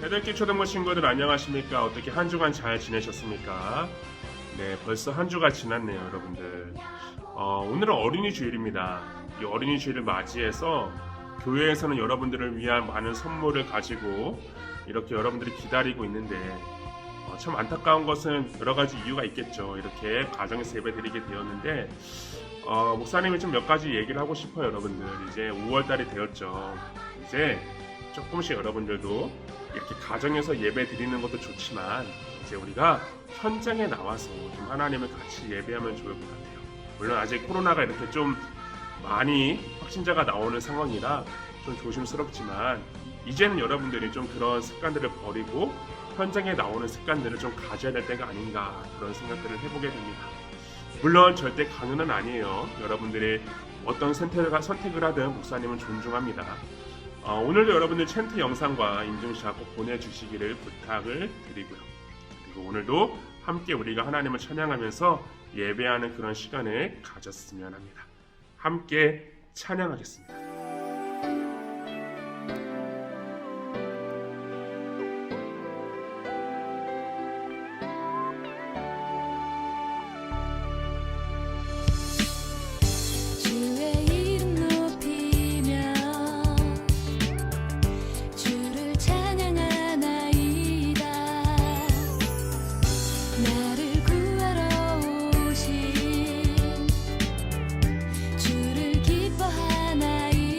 대들기 초등부 친구들 안녕하십니까? 어떻게 한 주간 잘 지내셨습니까? 네, 벌써 한 주가 지났네요, 여러분들. 오늘은 어린이 주일입니다. 이 어린이 주일을 맞이해서 교회에서는 여러분들을 위한 많은 선물을 가지고 이렇게 여러분들이 기다리고 있는데 참 안타까운 것은 여러 가지 이유가 있겠죠. 이렇게 가정에서 예배드리게 되었는데 목사님이 좀 몇 가지 얘기를 하고 싶어요, 여러분들. 이제 5월달이 되었죠. 이제 조금씩 여러분들도 이렇게 가정에서 예배 드리는 것도 좋지만 이제 우리가 현장에 나와서 좀 하나님을 같이 예배하면 좋을 것 같아요. 물론 아직 코로나가 이렇게 좀 많이 확진자가 나오는 상황이라 좀 조심스럽지만 이제는 여러분들이 좀 그런 습관들을 버리고 현장에 나오는 습관들을 좀 가져야 될 때가 아닌가 그런 생각들을 해보게 됩니다. 물론 절대 강요는 아니에요. 여러분들이 어떤 선택을 하든 목사님은 존중합니다. 오늘도 여러분들 챈트 영상과 인증샷 꼭 보내주시기를 부탁을 드리고요. 그리고 오늘도 함께 우리가 하나님을 찬양하면서 예배하는 그런 시간을 가졌으면 합니다. 함께 찬양하겠습니다. 주를 기뻐하나이다.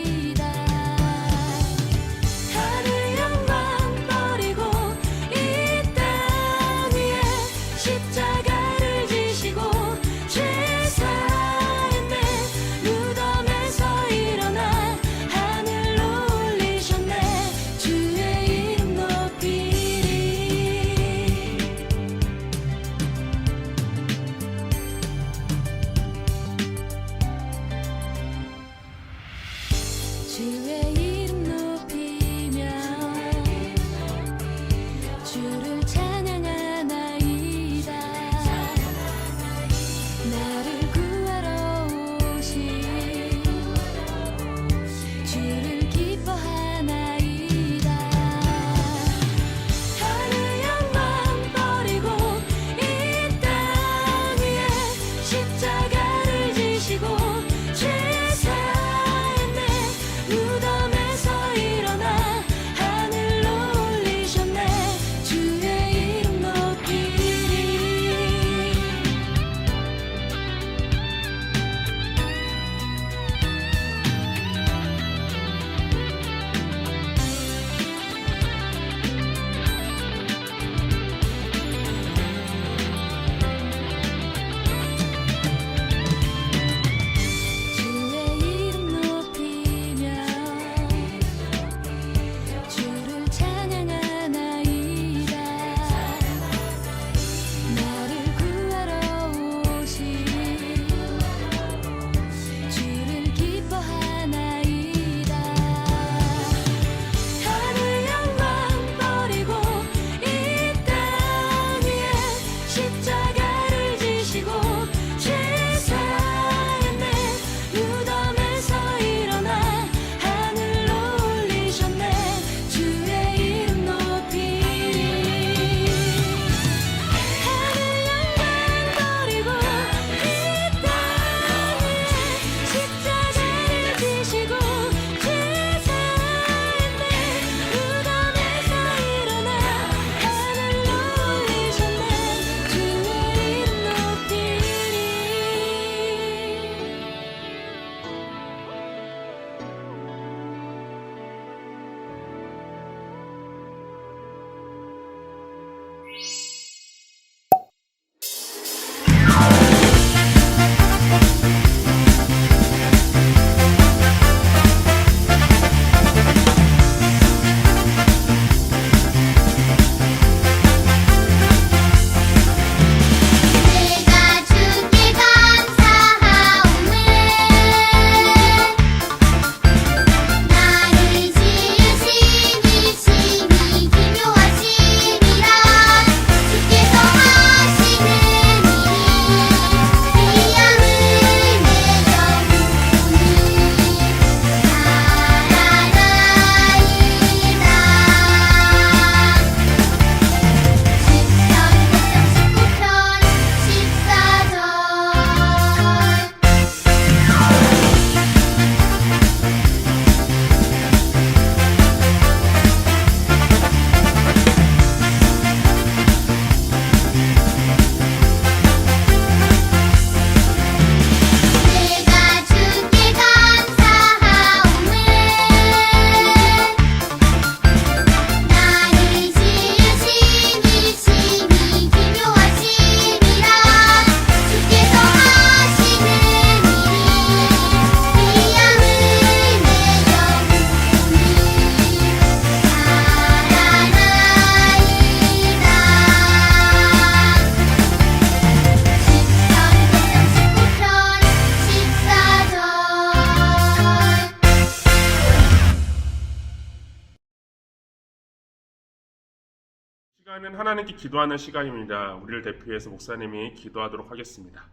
시간은 하나님께 기도하는 시간입니다. 우리를 대표해서 목사님이 기도하도록 하겠습니다.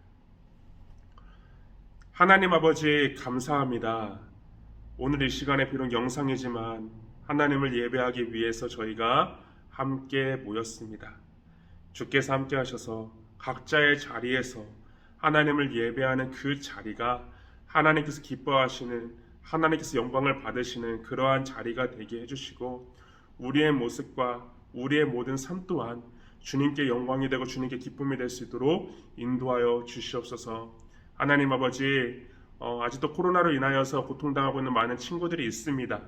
하나님 아버지 감사합니다. 오늘 이 시간에 비록 영상이지만 하나님을 예배하기 위해서 저희가 함께 모였습니다. 주께서 함께 하셔서 각자의 자리에서 하나님을 예배하는 그 자리가 하나님께서 기뻐하시는, 하나님께서 영광을 받으시는 그러한 자리가 되게 해주시고, 우리의 모습과 우리의 모든 삶 또한 주님께 영광이 되고 주님께 기쁨이 될 수 있도록 인도하여 주시옵소서. 하나님 아버지, 아직도 코로나로 인하여서 고통당하고 있는 많은 친구들이 있습니다.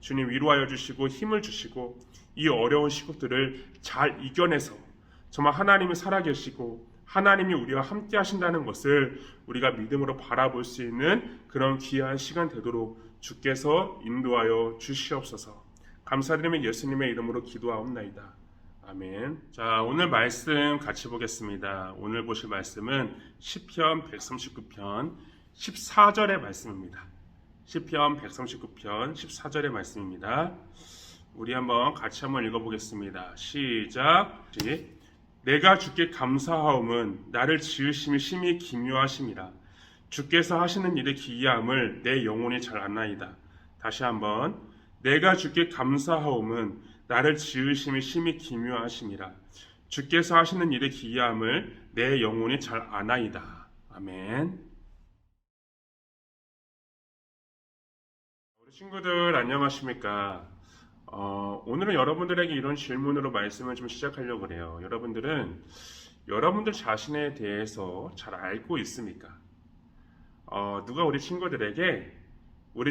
주님 위로하여 주시고 힘을 주시고 이 어려운 시국들을 잘 이겨내서 정말 하나님이 살아계시고 하나님이 우리와 함께 하신다는 것을 우리가 믿음으로 바라볼 수 있는 그런 귀한 시간 되도록 주께서 인도하여 주시옵소서. 감사드리며 예수님의 이름으로 기도하옵나이다. 아멘. 자, 오늘 말씀 같이 보겠습니다. 오늘 보실 말씀은 시편 139편 14절의 말씀입니다. 시편 139편 14절의 말씀입니다. 우리 한번 같이 한번 읽어보겠습니다. 시작. 내가 주께 감사하옴은 나를 지으심이 심히 기묘하심이라. 주께서 하시는 일의 기이함을 내 영혼이 잘 아나이다. 다시 한번. 내가 주께 감사하옴은 나를 지으심이 심히 기묘하심이라. 주께서 하시는 일의 기이함을 내 영혼이 잘 아나이다. 아멘. 우리 친구들 안녕하십니까? 오늘은 여러분들에게 이런 질문으로 말씀을 좀 시작하려고 그래요. 여러분들은 여러분들 자신에 대해서 잘 알고 있습니까? 누가 우리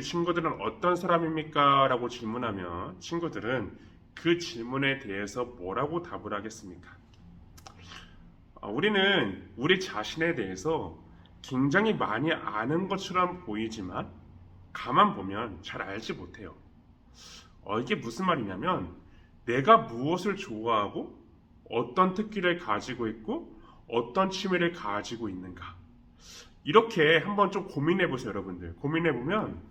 친구들은 어떤 사람입니까? 라고 질문하면 친구들은 그 질문에 대해서 뭐라고 답을 하겠습니까? 우리는 우리 자신에 대해서 굉장히 많이 아는 것처럼 보이지만 가만 보면 잘 알지 못해요. 이게 무슨 말이냐면 내가 무엇을 좋아하고 어떤 특기를 가지고 있고 어떤 취미를 가지고 있는가, 이렇게 한번 좀 고민해 보세요. 여러분들 고민해 보면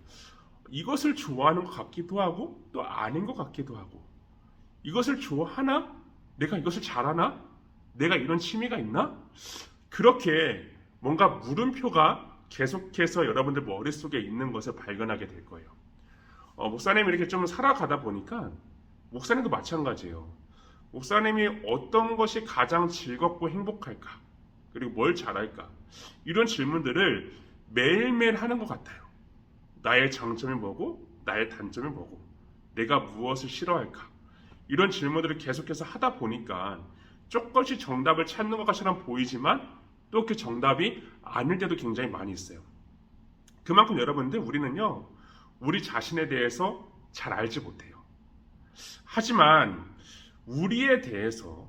이것을 좋아하는 것 같기도 하고 또 아닌 것 같기도 하고, 이것을 좋아하나? 내가 이것을 잘하나? 내가 이런 취미가 있나? 그렇게 뭔가 물음표가 계속해서 여러분들 머릿속에 있는 것을 발견하게 될 거예요. 목사님이 이렇게 좀 살아가다 보니까 목사님도 마찬가지예요. 목사님이 어떤 것이 가장 즐겁고 행복할까? 그리고 뭘 잘할까? 이런 질문들을 매일매일 하는 것 같아요. 나의 장점이 뭐고 나의 단점이 뭐고 내가 무엇을 싫어할까? 이런 질문들을 계속해서 하다 보니까 조금씩 정답을 찾는 것 같처럼 보이지만 또 그 정답이 아닐 때도 굉장히 많이 있어요. 그만큼 여러분들 우리는요, 우리 자신에 대해서 잘 알지 못해요. 하지만 우리에 대해서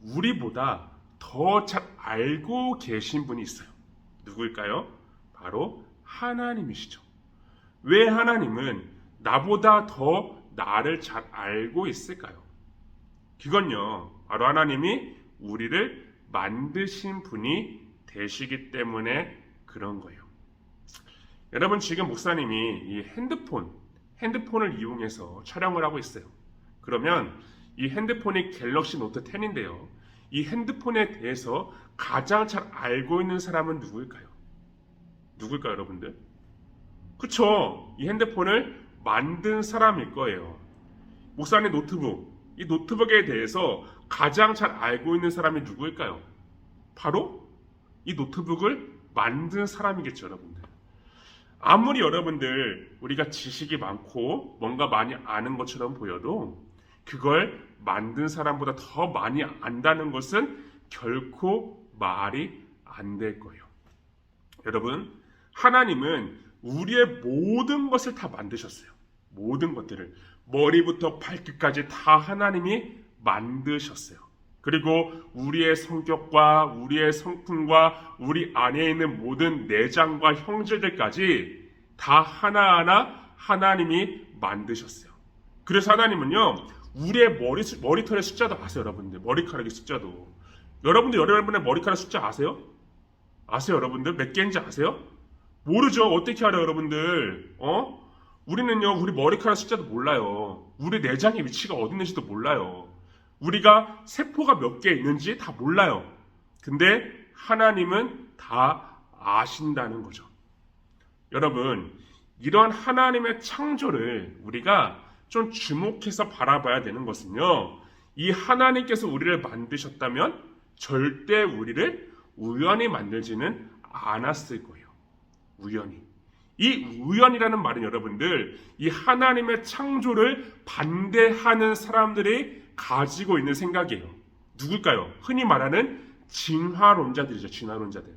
우리보다 더 잘 알고 계신 분이 있어요. 누구일까요? 바로 하나님이시죠. 왜 하나님은 나보다 더 나를 잘 알고 있을까요? 그건요, 바로 하나님이 우리를 만드신 분이 되시기 때문에 그런 거예요. 여러분, 지금 목사님이 이 핸드폰을 이용해서 촬영을 하고 있어요. 그러면 이 핸드폰이 갤럭시 노트 10인데요. 이 핸드폰에 대해서 가장 잘 알고 있는 사람은 누구일까요? 누굴까요, 여러분들? 그쵸? 이 핸드폰을 만든 사람일 거예요. 목사님 이 노트북에 대해서 가장 잘 알고 있는 사람이 누구일까요? 바로 이 노트북을 만든 사람이겠죠, 여러분들. 아무리 여러분들 우리가 지식이 많고 뭔가 많이 아는 것처럼 보여도 그걸 만든 사람보다 더 많이 안다는 것은 결코 말이 안 될 거예요. 여러분, 하나님은 우리의 모든 것을 다 만드셨어요. 모든 것들을 머리부터 발끝까지 다 하나님이 만드셨어요. 그리고 우리의 성격과 우리의 성품과 우리 안에 있는 모든 내장과 형질들까지 다 하나하나 하나님이 만드셨어요. 그래서 하나님은요, 우리의 머리털의 숫자도 아세요, 여러분들? 머리카락의 숫자도. 여러분의 머리카락 숫자 아세요? 아세요, 여러분들? 몇 개인지 아세요? 모르죠. 어떻게 알아요, 여러분들? 우리는요, 우리 머리카락 숫자도 몰라요. 우리 내장의 위치가 어디 있는지도 몰라요. 우리가 세포가 몇 개 있는지 다 몰라요. 근데 하나님은 다 아신다는 거죠. 여러분, 이런 하나님의 창조를 우리가 좀 주목해서 바라봐야 되는 것은요, 이 하나님께서 우리를 만드셨다면 절대 우리를 우연히 만들지는 않았을 거예요. 우연히. 이 우연이라는 말은 여러분들, 이 하나님의 창조를 반대하는 사람들이 가지고 있는 생각이에요. 누굴까요? 흔히 말하는 진화론자들이죠. 진화론자들.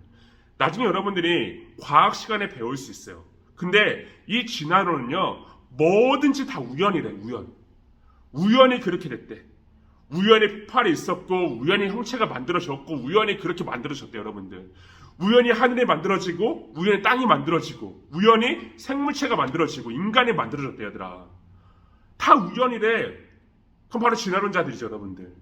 나중에 여러분들이 과학 시간에 배울 수 있어요. 근데 이 진화론은요, 뭐든지 다 우연이래. 우연히 그렇게 됐대. 우연히 폭발이 있었고, 우연히 형체가 만들어졌고, 우연히 그렇게 만들어졌대. 여러분들, 우연히 하늘이 만들어지고, 우연히 땅이 만들어지고, 우연히 생물체가 만들어지고, 인간이 만들어졌대. 얘들아, 다 우연이래. 그럼 바로 진화론자들이죠. 여러분들.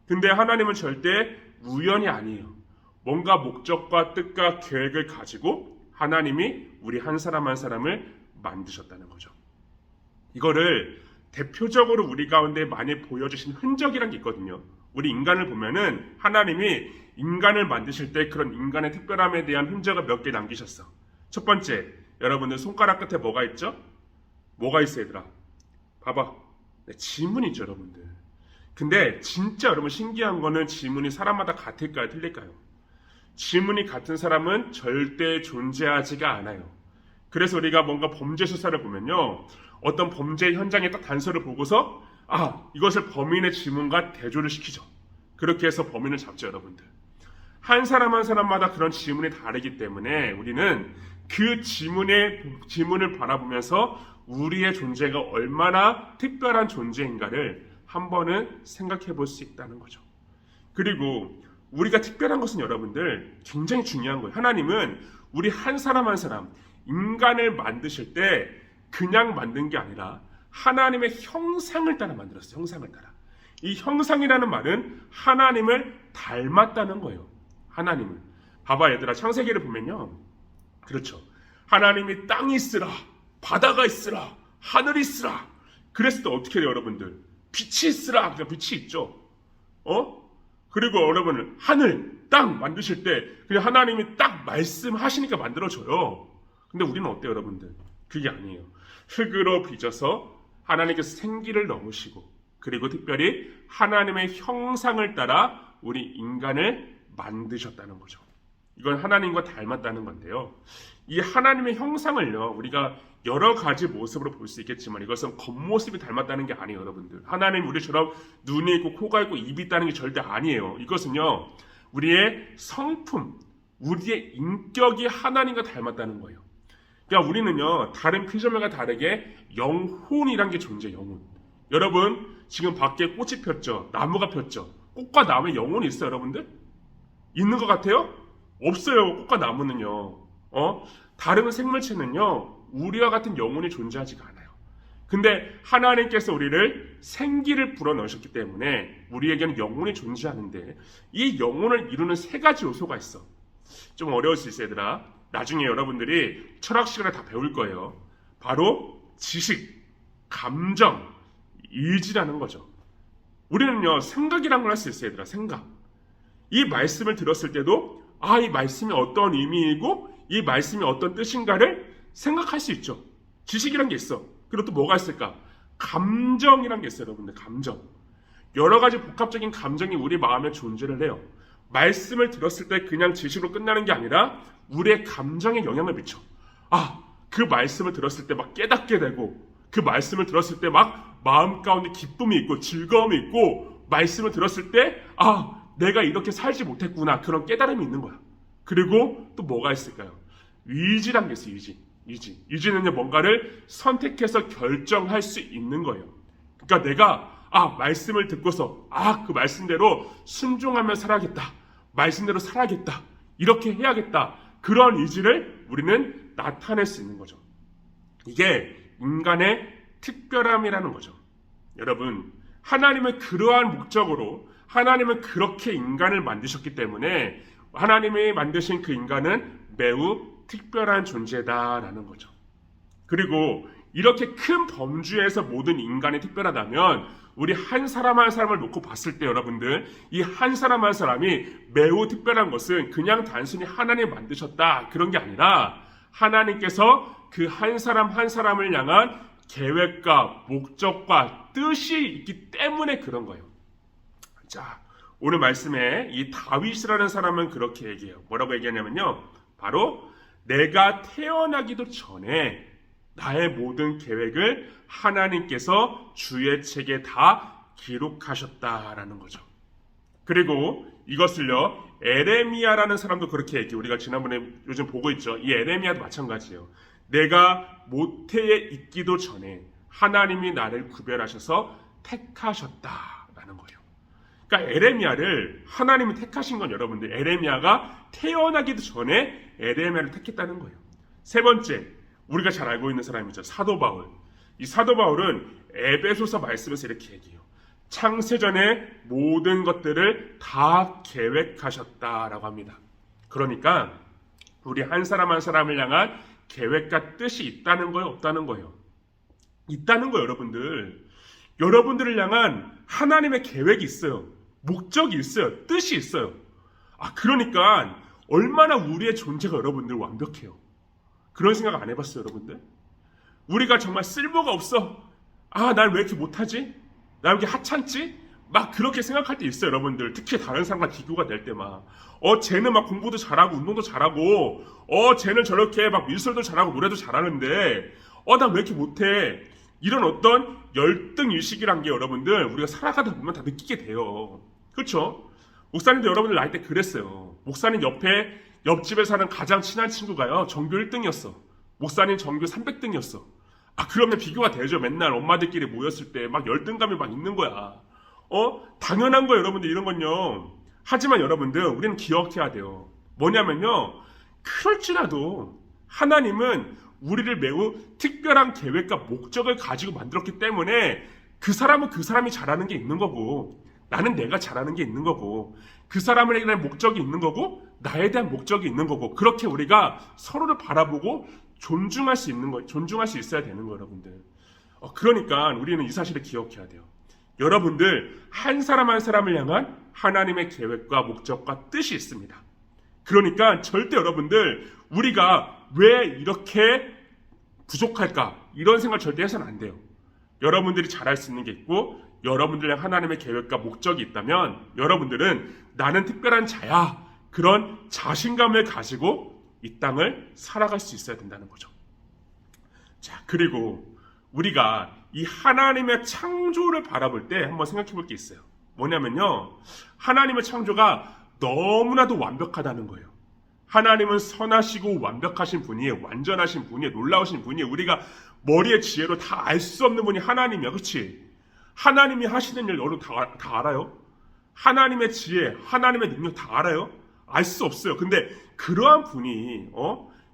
근데 하나님은 절대 우연이 아니에요. 뭔가 목적과 뜻과 계획을 가지고 하나님이 우리 한 사람 한 사람을 만드셨다는 거죠. 이거를 대표적으로 우리 가운데 많이 보여주신 흔적이란 게 있거든요. 우리 인간을 보면은 하나님이 인간을 만드실 때 그런 인간의 특별함에 대한 흔적을 몇 개 남기셨어. 첫 번째, 여러분들 손가락 끝에 뭐가 있죠? 뭐가 있어, 얘들아? 봐봐. 네, 지문이죠, 여러분들. 근데 진짜 여러분 신기한 거는 지문이 사람마다 같을까요, 틀릴까요? 지문이 같은 사람은 절대 존재하지가 않아요. 그래서 우리가 뭔가 범죄 수사를 보면요, 어떤 범죄 현장에 딱 단서를 보고서 이것을 범인의 지문과 대조를 시키죠. 그렇게 해서 범인을 잡죠. 여러분들, 한 사람 한 사람마다 그런 지문이 다르기 때문에 우리는 그 지문을 바라보면서 우리의 존재가 얼마나 특별한 존재인가를 한 번은 생각해 볼 수 있다는 거죠. 그리고 우리가 특별한 것은 여러분들 굉장히 중요한 거예요. 하나님은 우리 한 사람 한 사람, 인간을 만드실 때 그냥 만든 게 아니라 하나님의 형상을 따라 만들었어요. 형상을 따라. 이 형상이라는 말은 하나님을 닮았다는 거예요. 하나님을. 봐봐 얘들아, 창세기를 보면요, 그렇죠, 하나님이 땅이 있으라, 바다가 있으라, 하늘이 있으라 그랬을 때 어떻게 해요? 여러분들, 빛이 있으라, 그냥 빛이 있죠. 그리고 여러분, 하늘, 땅 만드실 때 그냥 하나님이 딱 말씀하시니까 만들어져요. 근데 우리는 어때요, 여러분들? 그게 아니에요. 흙으로 빚어서 하나님께서 생기를 넣으시고, 그리고 특별히 하나님의 형상을 따라 우리 인간을 만드셨다는 거죠. 이건 하나님과 닮았다는 건데요, 이 하나님의 형상을요, 우리가 여러 가지 모습으로 볼 수 있겠지만 이것은 겉모습이 닮았다는 게 아니에요. 여러분들, 하나님 우리처럼 눈이 있고 코가 있고 입이 있다는 게 절대 아니에요. 이것은요, 우리의 성품, 우리의 인격이 하나님과 닮았다는 거예요. 그러니까 우리는요, 다른 피조물과 다르게 영혼이란 게 존재해요. 영혼. 여러분, 지금 밖에 꽃이 폈죠, 나무가 폈죠. 꽃과 나무에 영혼이 있어요, 여러분들? 있는 것 같아요? 없어요. 꽃과 나무는요. 다른 생물체는요, 우리와 같은 영혼이 존재하지가 않아요. 근데 하나님께서 우리를 생기를 불어넣으셨기 때문에 우리에게는 영혼이 존재하는데, 이 영혼을 이루는 세 가지 요소가 있어. 좀 어려울 수 있어요, 얘들아. 나중에 여러분들이 철학 시간에 다 배울 거예요. 바로 지식, 감정, 의지라는 거죠. 우리는요, 생각이라는 걸 할 수 있어요, 얘들아. 생각. 이 말씀을 들었을 때도 이 말씀이 어떤 의미이고 이 말씀이 어떤 뜻인가를 생각할 수 있죠. 지식이란 게 있어. 그리고 또 뭐가 있을까? 감정이란 게 있어요, 여러분들. 감정. 여러 가지 복합적인 감정이 우리 마음에 존재를 해요. 말씀을 들었을 때 그냥 지식으로 끝나는 게 아니라 우리의 감정에 영향을 미쳐. 그 말씀을 들었을 때 막 깨닫게 되고, 그 말씀을 들었을 때 막 마음 가운데 기쁨이 있고 즐거움이 있고, 말씀을 들었을 때 내가 이렇게 살지 못했구나, 그런 깨달음이 있는 거야. 그리고 또 뭐가 있을까요? 의지란 게 있어요. 의지는요, 뭔가를 선택해서 결정할 수 있는 거예요. 그러니까 내가 말씀을 듣고서 그 말씀대로 순종하며 살아야겠다, 말씀대로 살아야겠다, 이렇게 해야겠다, 그런 의지를 우리는 나타낼 수 있는 거죠. 이게 인간의 특별함이라는 거죠. 여러분, 하나님은 그러한 목적으로, 하나님은 그렇게 인간을 만드셨기 때문에 하나님이 만드신 그 인간은 매우 특별한 존재다라는 거죠. 그리고 이렇게 큰 범주에서 모든 인간이 특별하다면 우리 한 사람 한 사람을 놓고 봤을 때 여러분들 이 한 사람 한 사람이 매우 특별한 것은 그냥 단순히 하나님 만드셨다 그런 게 아니라 하나님께서 그 한 사람 한 사람을 향한 계획과 목적과 뜻이 있기 때문에 그런 거예요. 자, 오늘 말씀에 이 다윗이라는 사람은 그렇게 얘기해요. 뭐라고 얘기하냐면요. 바로 내가 태어나기도 전에 나의 모든 계획을 하나님께서 주의 책에 다 기록하셨다라는 거죠. 그리고 이것을요, 에레미야라는 사람도 그렇게 얘기해요. 우리가 지난번에 요즘 보고 있죠. 이 에레미야도 마찬가지예요. 내가 모태에 있기도 전에 하나님이 나를 구별하셔서 택하셨다라는 거예요. 그러니까 에레미야를 하나님이 택하신 건 여러분들 에레미야가 태어나기도 전에 에레미야를 택했다는 거예요. 세 번째, 우리가 잘 알고 있는 사람이죠. 사도 바울. 이 사도 바울은 에베소서 말씀에서 이렇게 얘기해요. 창세전에 모든 것들을 다 계획하셨다라고 합니다. 그러니까 우리 한 사람 한 사람을 향한 계획과 뜻이 있다는 거예요, 없다는 거예요? 있다는 거예요, 여러분들. 여러분들을 향한 하나님의 계획이 있어요. 목적이 있어요. 뜻이 있어요. 그러니까 얼마나 우리의 존재가 여러분들 완벽해요. 그런 생각 안 해봤어요, 여러분들? 우리가 정말 쓸모가 없어. 날 왜 이렇게 못하지? 나 왜 이렇게 하찮지? 막 그렇게 생각할 때 있어요, 여러분들. 특히 다른 사람과 비교가 될 때 막. 쟤는 막 공부도 잘하고 운동도 잘하고 쟤는 저렇게 막 미술도 잘하고 노래도 잘하는데 나 왜 이렇게 못해? 이런 어떤 열등의식이란 게 여러분들 우리가 살아가다 보면 다 느끼게 돼요. 그렇죠? 목사님도 여러분들 나이 때 그랬어요. 목사님 옆집에 사는 가장 친한 친구가요, 전교 1등이었어. 목사님 전교 300등이었어. 그러면 비교가 되죠. 맨날 엄마들끼리 모였을 때 막 열등감이 막 있는 거야. 당연한 거예요, 여러분들. 이런 건요. 하지만 여러분들 우리는 기억해야 돼요. 뭐냐면요, 그럴지라도 하나님은 우리를 매우 특별한 계획과 목적을 가지고 만들었기 때문에 그 사람은 그 사람이 잘하는 게 있는 거고 나는 내가 잘하는 게 있는 거고 그 사람에 대한 목적이 있는 거고 나에 대한 목적이 있는 거고 그렇게 우리가 서로를 바라보고 존중할 수 있는 거, 존중할 수 있어야 되는 거예요, 여러분들. 그러니까 우리는 이 사실을 기억해야 돼요. 여러분들 한 사람 한 사람을 향한 하나님의 계획과 목적과 뜻이 있습니다. 그러니까 절대 여러분들 우리가 왜 이렇게 부족할까 이런 생각 절대 해서는 안 돼요. 여러분들이 잘할 수 있는 게 있고 여러분들의 하나님의 계획과 목적이 있다면 여러분들은 나는 특별한 자야 그런 자신감을 가지고 이 땅을 살아갈 수 있어야 된다는 거죠. 자, 그리고 우리가 이 하나님의 창조를 바라볼 때 한번 생각해 볼 게 있어요. 뭐냐면요, 하나님의 창조가 너무나도 완벽하다는 거예요. 하나님은 선하시고 완벽하신 분이에요. 완전하신 분이에요. 놀라우신 분이에요. 우리가 머리의 지혜로 다 알 수 없는 분이 하나님이야. 그렇지? 하나님이 하시는 일 여러분 다 알아요? 하나님의 지혜, 하나님의 능력 다 알아요? 알 수 없어요. 근데 그러한 분이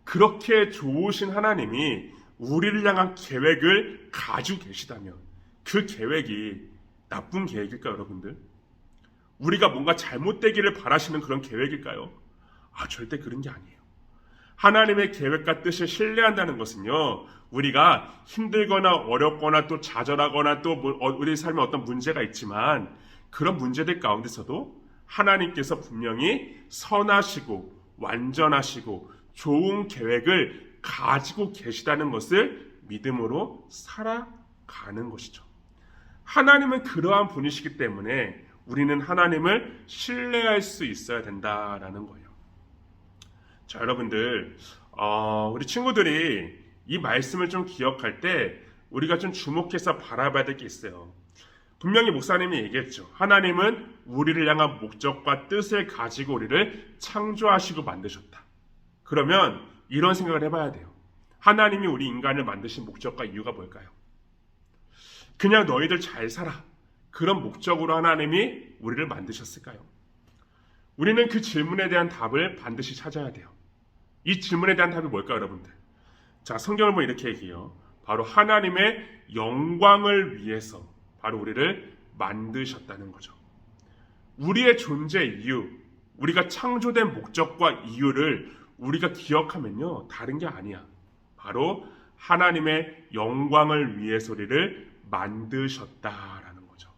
그렇게 좋으신 하나님이 우리를 향한 계획을 가지고 계시다면 그 계획이 나쁜 계획일까요, 여러분들? 우리가 뭔가 잘못되기를 바라시는 그런 계획일까요? 절대 그런 게 아니에요. 하나님의 계획과 뜻을 신뢰한다는 것은요, 우리가 힘들거나 어렵거나 또 좌절하거나 또 우리 삶에 어떤 문제가 있지만 그런 문제들 가운데서도 하나님께서 분명히 선하시고 완전하시고 좋은 계획을 가지고 계시다는 것을 믿음으로 살아가는 것이죠. 하나님은 그러한 분이시기 때문에 우리는 하나님을 신뢰할 수 있어야 된다라는 거예요. 자, 여러분들, 우리 친구들이 이 말씀을 좀 기억할 때 우리가 좀 주목해서 바라봐야 될 게 있어요. 분명히 목사님이 얘기했죠. 하나님은 우리를 향한 목적과 뜻을 가지고 우리를 창조하시고 만드셨다. 그러면 이런 생각을 해봐야 돼요. 하나님이 우리 인간을 만드신 목적과 이유가 뭘까요? 그냥 너희들 잘 살아. 그런 목적으로 하나님이 우리를 만드셨을까요? 우리는 그 질문에 대한 답을 반드시 찾아야 돼요. 이 질문에 대한 답이 뭘까요, 여러분들? 자, 성경을 보면 이렇게 얘기해요. 바로 하나님의 영광을 위해서 바로 우리를 만드셨다는 거죠. 우리의 존재 이유, 우리가 창조된 목적과 이유를 우리가 기억하면요, 다른 게 아니야. 바로 하나님의 영광을 위해서 우리를 만드셨다라는 거죠.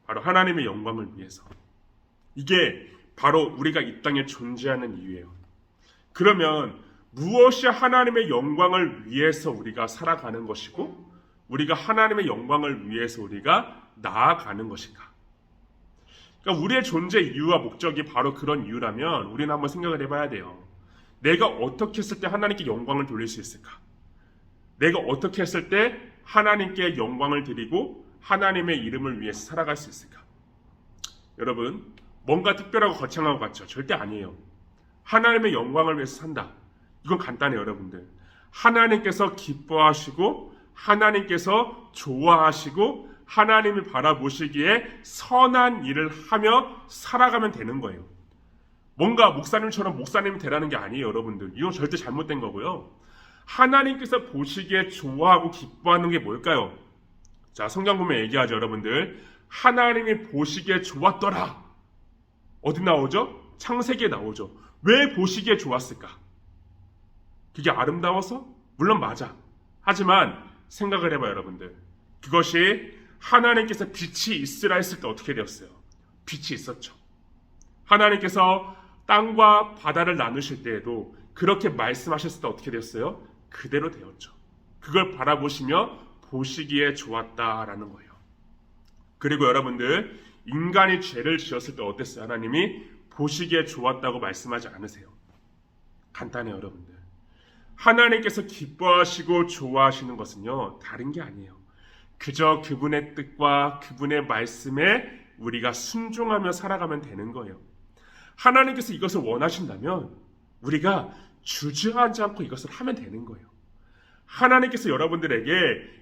바로 하나님의 영광을 위해서. 이게 바로 우리가 이 땅에 존재하는 이유예요. 그러면 무엇이 하나님의 영광을 위해서 우리가 살아가는 것이고 우리가 하나님의 영광을 위해서 우리가 나아가는 것인가? 그러니까 우리의 존재 이유와 목적이 바로 그런 이유라면 우리는 한번 생각을 해봐야 돼요. 내가 어떻게 했을 때 하나님께 영광을 돌릴 수 있을까? 내가 어떻게 했을 때 하나님께 영광을 드리고 하나님의 이름을 위해서 살아갈 수 있을까? 여러분, 뭔가 특별하고 거창한 것 같죠? 절대 아니에요. 하나님의 영광을 위해서 산다. 이건 간단해요, 여러분들. 하나님께서 기뻐하시고 하나님께서 좋아하시고 하나님이 바라보시기에 선한 일을 하며 살아가면 되는 거예요. 뭔가 목사님처럼 목사님이 되라는 게 아니에요, 여러분들. 이건 절대 잘못된 거고요. 하나님께서 보시기에 좋아하고 기뻐하는 게 뭘까요? 자, 성경 보면 얘기하죠, 여러분들. 하나님이 보시기에 좋았더라. 어디 나오죠? 창세기에 나오죠. 왜 보시기에 좋았을까? 그게 아름다워서? 물론 맞아. 하지만 생각을 해봐요, 여러분들. 그것이 하나님께서 빛이 있으라 했을 때 어떻게 되었어요? 빛이 있었죠. 하나님께서 땅과 바다를 나누실 때에도 그렇게 말씀하셨을 때 어떻게 되었어요? 그대로 되었죠. 그걸 바라보시며 보시기에 좋았다라는 거예요. 그리고 여러분들, 인간이 죄를 지었을 때 어땠어요? 하나님이 보시기에 좋았다고 말씀하지 않으세요. 간단해요, 여러분들. 하나님께서 기뻐하시고 좋아하시는 것은요, 다른 게 아니에요. 그저 그분의 뜻과 그분의 말씀에 우리가 순종하며 살아가면 되는 거예요. 하나님께서 이것을 원하신다면 우리가 주저하지 않고 이것을 하면 되는 거예요. 하나님께서 여러분들에게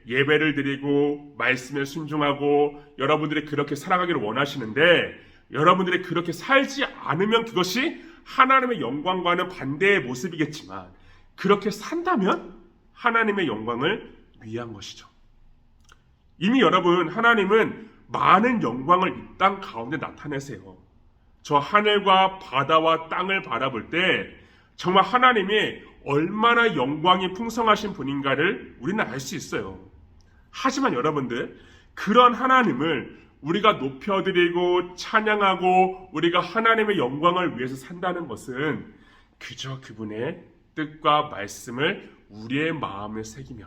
예배를 드리고 말씀에 순종하고 여러분들이 그렇게 살아가기를 원하시는데 여러분들이 그렇게 살지 않으면 그것이 하나님의 영광과는 반대의 모습이겠지만 그렇게 산다면 하나님의 영광을 위한 것이죠. 이미 여러분, 하나님은 많은 영광을 이 땅 가운데 나타내세요. 저 하늘과 바다와 땅을 바라볼 때 정말 하나님이 얼마나 영광이 풍성하신 분인가를 우리는 알 수 있어요. 하지만 여러분들, 그런 하나님을 우리가 높여드리고 찬양하고 우리가 하나님의 영광을 위해서 산다는 것은 그저 그분의 뜻과 말씀을 우리의 마음에 새기며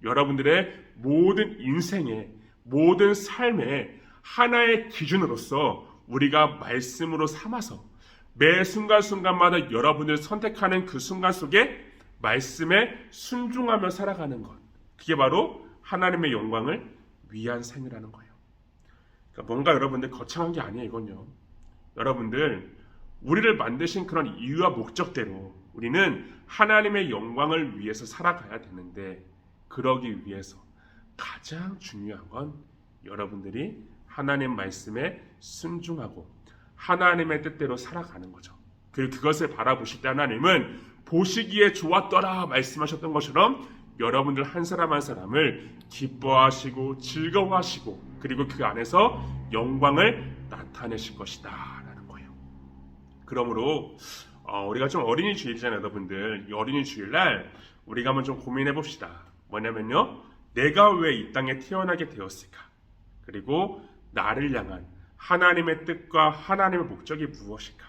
여러분들의 모든 인생의 모든 삶의 하나의 기준으로서 우리가 말씀으로 삼아서 매 순간순간마다 여러분들 선택하는 그 순간 속에 말씀에 순종하며 살아가는 것, 그게 바로 하나님의 영광을 위한 삶이라는 거예요. 그러니까 뭔가 여러분들 거창한 게 아니에요. 이건요, 여러분들 우리를 만드신 그런 이유와 목적대로 우리는 하나님의 영광을 위해서 살아가야 되는데 그러기 위해서 가장 중요한 건 여러분들이 하나님 말씀에 순종하고 하나님의 뜻대로 살아가는 거죠. 그리고 그것을 바라보실 때 하나님은 보시기에 좋았더라 말씀하셨던 것처럼 여러분들 한 사람 한 사람을 기뻐하시고 즐거워하시고 그리고 그 안에서 영광을 나타내실 것이다 라는 거예요. 그러므로 우리가 좀 어린이 주일이잖아요, 여러분들. 이 어린이 주일날 우리가 한번 좀 고민해 봅시다. 뭐냐면요, 내가 왜 이 땅에 태어나게 되었을까? 그리고 나를 향한 하나님의 뜻과 하나님의 목적이 무엇일까?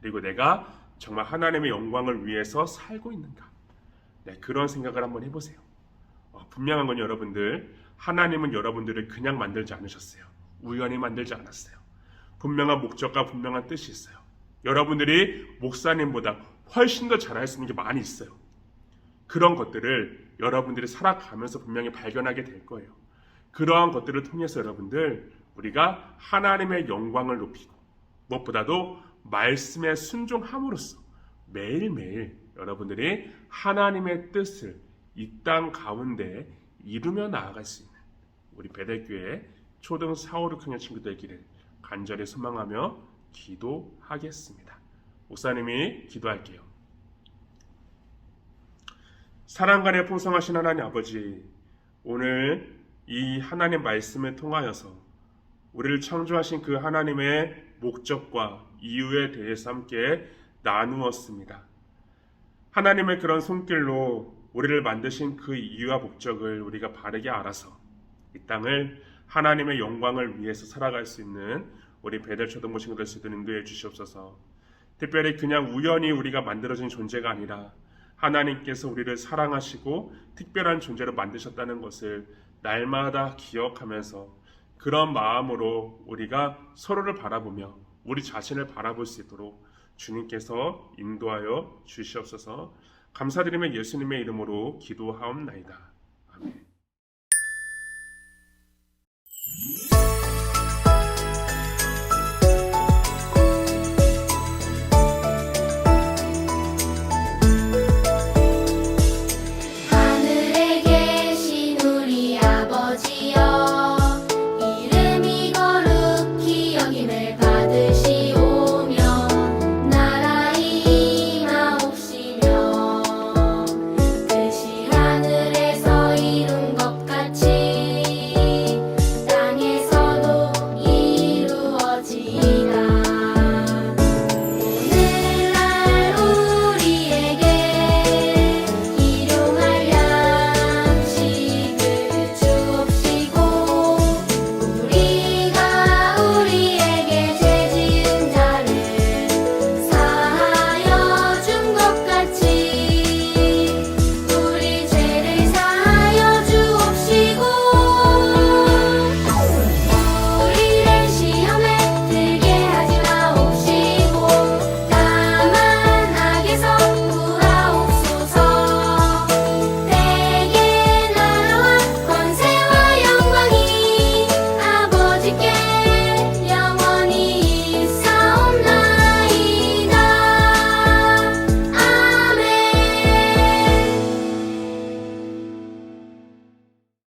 그리고 내가 정말 하나님의 영광을 위해서 살고 있는가? 네, 그런 생각을 한번 해보세요. 분명한 건 여러분들, 하나님은 여러분들을 그냥 만들지 않으셨어요. 우연히 만들지 않았어요. 분명한 목적과 분명한 뜻이 있어요. 여러분들이 목사님보다 훨씬 더 잘할 수 있는 게 많이 있어요. 그런 것들을 여러분들이 살아가면서 분명히 발견하게 될 거예요. 그러한 것들을 통해서 여러분들, 우리가 하나님의 영광을 높이고 무엇보다도 말씀에 순종함으로써 매일매일 여러분들이 하나님의 뜻을 이 땅 가운데 이루며 나아갈 수 있는 우리 베델교회 초등 4, 5, 6학년 친구들 되기를 간절히 소망하며 기도하겠습니다. 목사님이 기도할게요. 사랑간에 풍성하신 하나님 아버지, 오늘 이 하나님 말씀을 통하여서 우리를 창조하신 그 하나님의 목적과 이유에 대해서 함께 나누었습니다. 하나님의 그런 손길로 우리를 만드신 그 이유와 목적을 우리가 바르게 알아서 이 땅을 하나님의 영광을 위해서 살아갈 수 있는 우리 베델 초등부 친구들 수 있도록 인도해 주시옵소서. 특별히 그냥 우연히 우리가 만들어진 존재가 아니라 하나님께서 우리를 사랑하시고 특별한 존재로 만드셨다는 것을 날마다 기억하면서 그런 마음으로 우리가 서로를 바라보며 우리 자신을 바라볼 수 있도록 주님께서 인도하여 주시옵소서. 감사드리며 예수님의 이름으로 기도하옵나이다.